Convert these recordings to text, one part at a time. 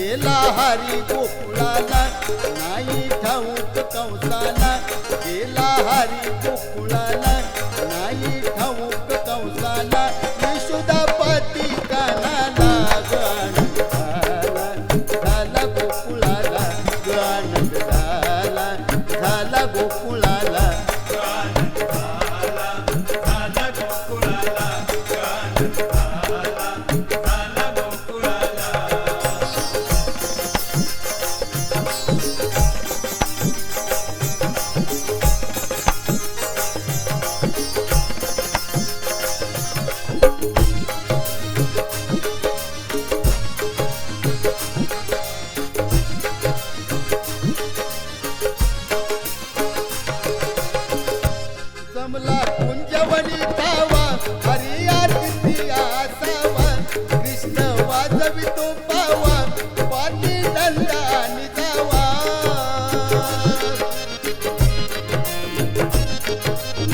गेला हरी गोकुळाला नाही ठाऊक कंसाला गेला हरी गोकुळाला नाही ठाऊक कंसाला यशोदापती कानाला आनंद झाला गोकुळाला आनंद झाला गोकुळाला जमला कुंजवनी धावा हरिया तिथी आसावा कृष्ण वाजवितो पावा पाटी दंडानी जावा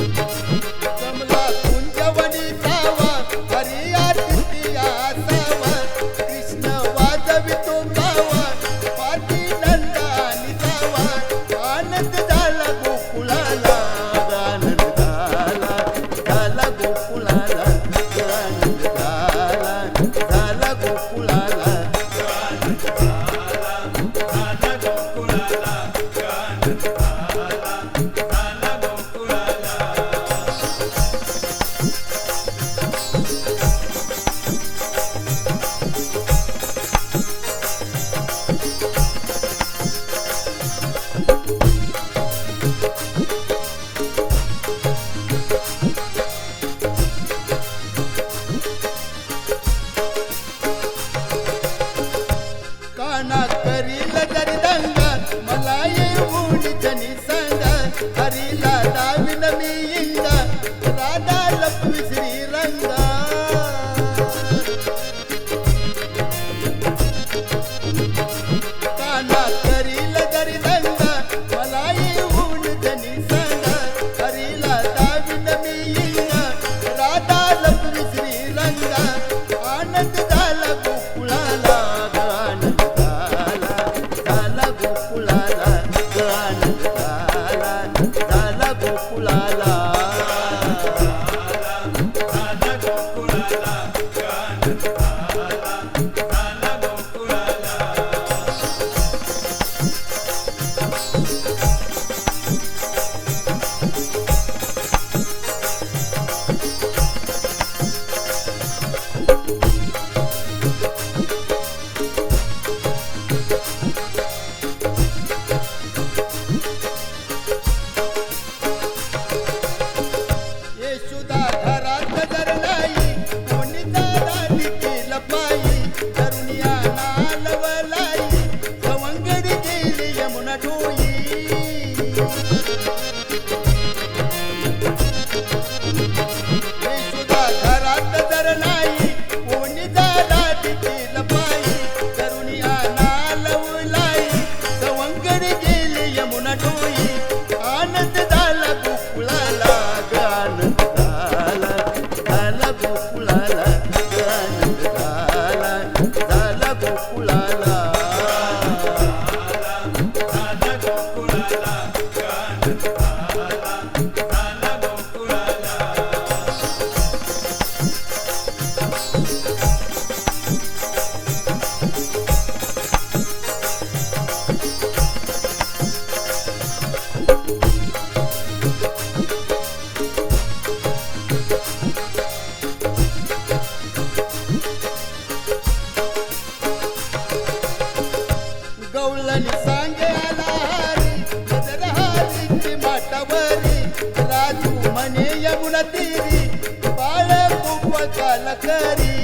जमला कुंजवनी धावा हरिया तिथी आसावा कृष्ण वाजवितो पावा पाटी दंडानी जावा आनंद झाला गोकुळाला काना करील जरी दंगा मला येऊन जनी सांगा हरीला दाविन मी इंगा राधा लपवी श्रीरंगा काना करील जरी दंगा मला येऊन जनी सांगा हरीला दाविन मी इंगा राधा लपवी श्रीरंगा आनंद झाला गोकुळाला यशोदा घरात जर नाही कोणी दादानी केलं पायी तरुणिया नालवलाई सवंगडी गेली यमुना ढोई यशोदा घरात जर नाही कोणी दादानी केलं पायी तरुणिया नालवलाई सवंगडी गेली यमुना ढोई आनंद झाला गोकुळाला आनंद झाला गोकुळाला आनंद झाला गोकुळाला गवळणी सांगे आला हरी गजर हरीची माटावरी राजू म्हणे यमुना तीरी बाळ खूप काल करी